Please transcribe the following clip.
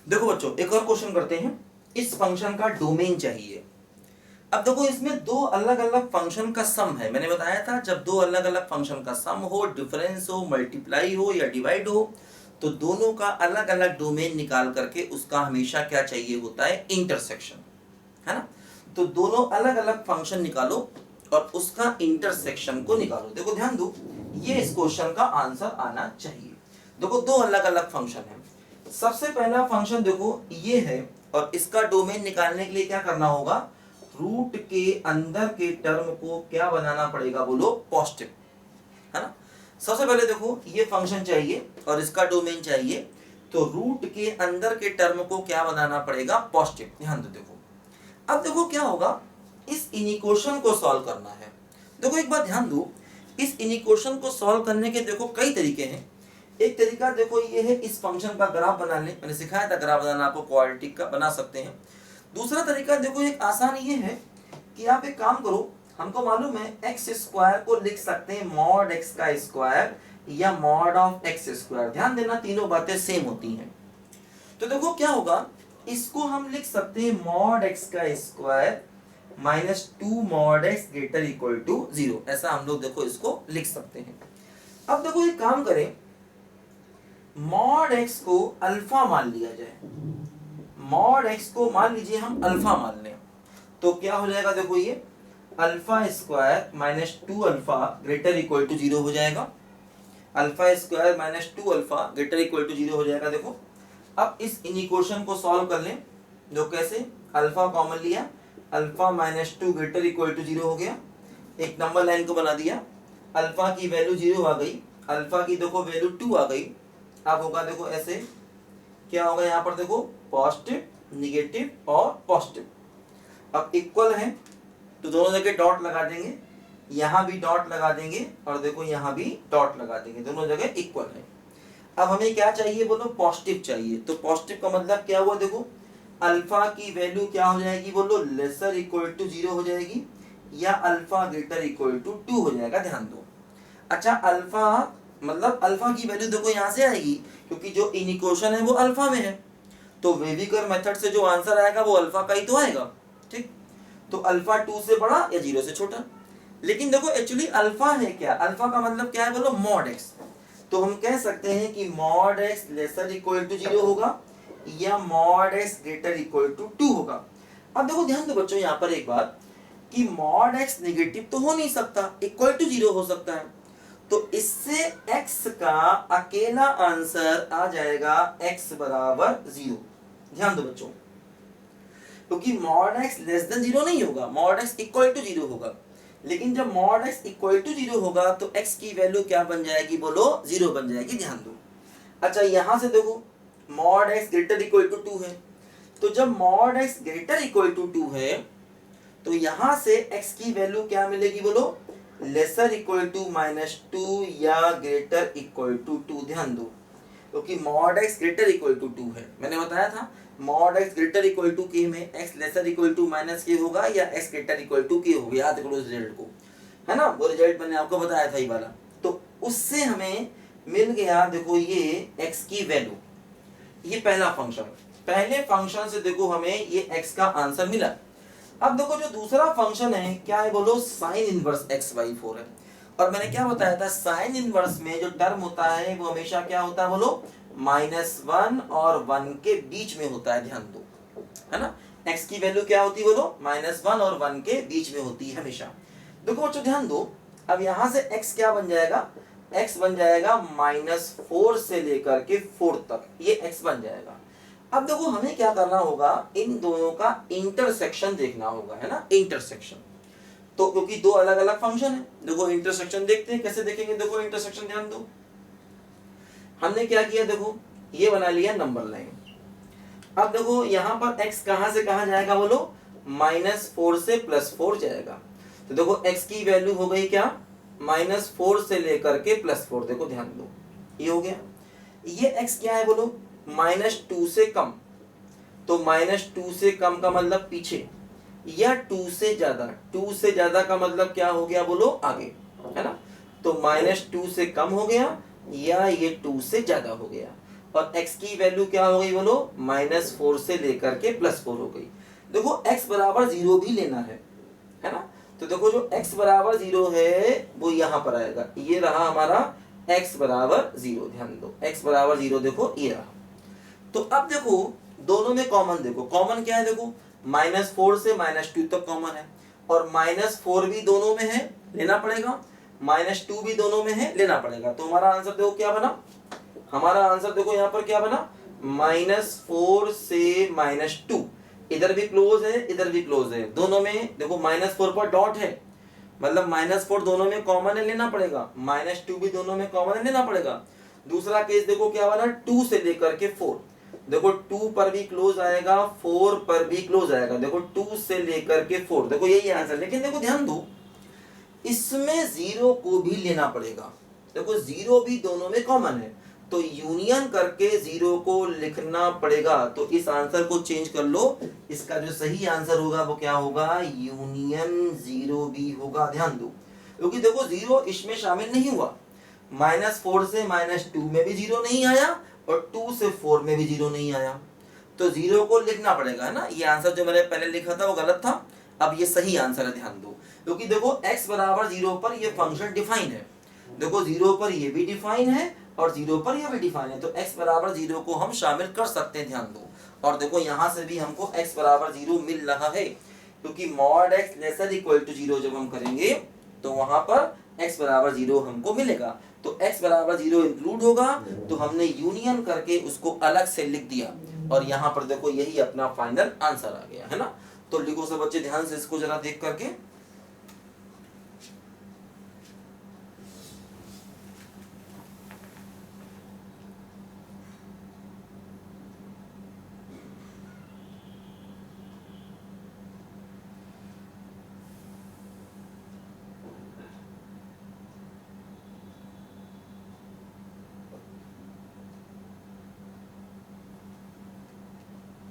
देखो बच्चों एक और क्वेश्चन करते हैं। इस फंक्शन का डोमेन चाहिए। अब देखो इसमें दो अलग अलग फंक्शन का सम है। मैंने बताया था जब दो अलग अलग फंक्शन का सम हो, डिफरेंस हो, मल्टीप्लाई हो या डिवाइड हो, तो दोनों का अलग अलग डोमेन निकाल करके उसका हमेशा क्या चाहिए होता है, इंटरसेक्शन, है ना। तो दोनों अलग अलग फंक्शन निकालो और उसका इंटरसेक्शन को निकालो। देखो ध्यान दो, ये इस क्वेश्चन का आंसर आना चाहिए। देखो दो अलग अलग फंक्शन है। सबसे पहला फंक्शन देखो ये है, और इसका डोमेन निकालने के लिए क्या करना होगा, रूट के अंदर के टर्म को क्या बनाना पड़ेगा, बोलो पॉजिटिव, है ना। सबसे पहले देखो ये फंक्शन चाहिए और इसका डोमेन चाहिए, तो रूट के अंदर के टर्म को क्या बनाना पड़ेगा, पॉजिटिव। ध्यान दो, देखो अब देखो क्या होगा, इस इनिक्वेशन को सॉल्व करना है। देखो एक बात ध्यान दो, इस इनिक्वेशन को सॉल्व करने के देखो कई तरीके हैं। एक तरीका देखो ये है, इस फंक्शन का ग्राफ बना ले। मैंने सिखाया था ग्राफ बनाना, आपको क्वाड्रेटिक का बना सकते हैं। दूसरा तरीका देखो एक आसान ये है कि आप एक काम करो, हमको मालूम है एक्स स्क्वायर को लिख सकते हैं मॉड एक्स का स्क्वायर या मॉड ऑफ एक्स स्क्वायर। ध्यान देना तीनों बातें सेम होती हैं। तो देखो क्या होगा, इसको हम लिख सकते हैं मॉड एक्स का square minus 2 mod x greater equal to 0। ऐसा हम लोग देखो इसको लिख सकते हैं। अब देखो एक काम करें, मॉड एक्स को अल्फा मान लिया जाए। मॉड एक्स को मान लीजिए हम अल्फा मान लें, तो क्या हो जाएगा, देखो ये alpha square minus 2 alpha greater equal to 0 हो जाएगा। Alpha square minus 2 alpha greater equal to 0 हो जाएगा। देखो अब इस इक्वेशन को सॉल्व कर लें, जो कैसे, अल्फा कॉमन लिया, alpha minus 2 greater equal to 0 हो गया। एक नंबर लाइन को बना दिया, अल्फा की वैल्यू 0 आ गई, अल्फा की देखो वैल्यू 2 आ गई। अब होगा देखो ऐसे, क्या होगा यहाँ पर देखो पॉजिटिव, निगेटिव और पॉजिटिव। अब इक्वल है तो दोनों जगह डॉट लगा देंगे, यहाँ भी डॉट लगा देंगे और देखो यहाँ भी डॉट लगा देंगे, दोनों जगह इक्वल है। अब हमें क्या चाहिए, बोलो पॉजिटिव चाहिए। तो पॉजिटिव का मतलब क्या हुआ, देखो अल्फा की वैल्यू क्या हो जाएगी, बोलो लेसर इक्वल टू 0 हो जाएगी या अल्फा ग्रेटर इक्वल टू 2 हो जाएगा। ध्यान दो, अच्छा अल्फा मतलब अल्फा की वैल्यू देखो यहाँ से आएगी, क्योंकि जो इनिक्वेशन है वो अल्फा में है, तो वेविकर मेथड से जो आंसर आएगा वो अल्फा का ही तो आएगा, ठीक। तो अल्फा 2 से बड़ा या 0 से छोटा। लेकिन देखो एक्चुअली अल्फा है क्या, अल्फा का मतलब क्या है, बोलो मॉड एक्स। तो हम कह सकते हैं कि mod x lesser equal to 0 होगा या mod x greater equal to 2 होगा। अब देखो ध्यान दो बच्चों यहाँ पर एक बात, कि मॉड एक्स नेगेटिव तो हो नहीं सकता, इक्वल टू 0 हो सकता है। तो इससे x का अकेला आंसर आ जाएगा x बराबर 0। ध्यान दो बच्चों, क्योंकि मॉड x लेस देन 0 नहीं होगा, मॉड x इक्वल टू 0 होगा। लेकिन जब मॉड x इक्वल टू 0 होगा तो x की वैल्यू क्या बन जाएगी, बोलो 0 बन जाएगी। ध्यान दो, अच्छा यहां से देखो mod x greater equal to 2 है, तो जब mod x greater equal to 2 है तो यहां से x की वैल्यू क्या मिलेगी, बोलो लेसर इक्वल टू माइनस 2 या ग्रेटर इक्वल टू 2। ध्यान दो, क्योंकि mod x greater equal to 2 है। मैंने बताया था mod x greater equal to k में x lesser equal to minus k होगा या x ग्रेटर इक्वल टू के होगा। याद करो इस रिजल्ट को, है ना, वो रिजल्ट मैंने आपको बताया था ये वाला। तो उससे हमें मिल गया देखो ये x की वैल्यू, ये पहला फंक्शन। पहले फंक्शन से देखो हमें ये x का आंसर मिला। अब देखो जो दूसरा फंक्शन है क्या है, बोलो साइन इनवर्स x/4 है। और मैंने क्या बताया था, साइन इनवर्स में जो टर्म होता है वो हमेशा क्या होता है, बोलो -1 और 1 के बीच में होता है। ध्यान दो, है ना, x की वैल्यू क्या होती है, बोलो -1 और 1 के बीच में होती है हमेशा। देखो बच्चों ध्यान दो, अब यहां से x क्या बन जाएगा, x बन जाएगा -4 से लेकर के 4 तक, ये x बन जाएगा। अब देखो हमें क्या करना होगा, इन दोनों का इंटरसेक्शन देखना होगा, है ना, इंटरसेक्शन। तो क्योंकि दो अलग अलग फंक्शन है, देखो इंटरसेक्शन देखते हैं, कैसे देखेंगे, देखो इंटरसेक्शन ध्यान दो। हमने क्या किया, देखो ये बना लिया नंबर लाइन। अब देखो यहाँ पर x कहां से कहां जाएगा, बोलो -4 से +4 जाएगा। तो देखो x की वैल्यू हो गई क्या, -4 से लेकर के +4। देखो ध्यान दो, ये हो गया। ये x क्या है, बोलो -2 से कम। तो -2 से कम का मतलब पीछे, या 2 से ज्यादा। 2 से ज्यादा का मतलब क्या हो गया, बोलो आगे, है ना। तो -2 से कम हो गया या ये 2 से ज्यादा हो गया। और x की वैल्यू क्या हो गई बोलो, -4 से लेकर के +4 हो गई। देखो x बराबर 0 भी लेना है ना, तो देखो जो x बराबर 0 है वो यहाँ पर आएगा, ये रहा हमारा x बराबर 0, ध्यान दो x बराबर 0, देखो ये रहा। तो अब देखो दोनों में कॉमन, देखो कॉमन क्या है, देखो -4 से -2 तक कॉमन है, और -4 भी दोनों में है, लेना पड़ेगा, -2 भी दोनों में है, लेना पड़ेगा। तो हमारा आंसर देखो क्या बना, हमारा आंसर देखो यहाँ पर क्या बना, -4 से -2, इधर भी क्लोज है इधर भी क्लोज है, दोनों में देखो -4 पर डॉट है, मतलब -4 दोनों में कॉमन है, लेना पड़ेगा, -2 भी दोनों में कॉमन है, लेना पड़ेगा। दूसरा केस देखो क्या बना, 2 से लेकर के 4, देखो 2 पर भी क्लोज आएगा, 4 पर भी क्लोज आएगा, देखो 2 से लेकर के 4, देखो यही आंसर। लेकिन देखो ध्यान दो, इसमें 0 को भी लेना पड़ेगा, देखो 0 भी दोनों में कॉमन है, तो यूनियन करके 0 को लिखना पड़ेगा। तो इस आंसर को चेंज कर लो, इसका जो सही आंसर होगा वो क्या होगा, यूनियन 0 भी होगा, ध्यान दो, क्योंकि देखो 0 इसमें शामिल नहीं हुआ, -4 से -2 में भी 0 नहीं आया, और 2 से 4 में भी 0 नहीं आया, तो 0 को लिखना पड़ेगा, है ना। ये आंसर जो मैंने पहले लिखा था वो गलत था, अब ये सही आंसर है, ध्यान दो, क्योंकि देखो x बराबर 0 पर ये फंक्शन डिफाइन है, देखो 0 पर ये भी डिफाइन है और 0 पर ये भी डिफाइन है, तो x बराबर 0 को हम शामिल कर सकते हैं, ध्यान दो। और देखो यहाँ से भी हमको x बराबर 0 मिल रहा है, क्योंकि mod x lesser equal to 0 जब हम करेंगे तो वहां पर x बराबर 0 हमको मिलेगा, तो x बराबर 0 इंक्लूड होगा, तो हमने यूनियन करके उसको अलग से लिख दिया, और यहाँ पर देखो यही अपना फाइनल आंसर आ गया, है ना। तो लिखो सब बच्चे ध्यान से इसको जरा देख करके।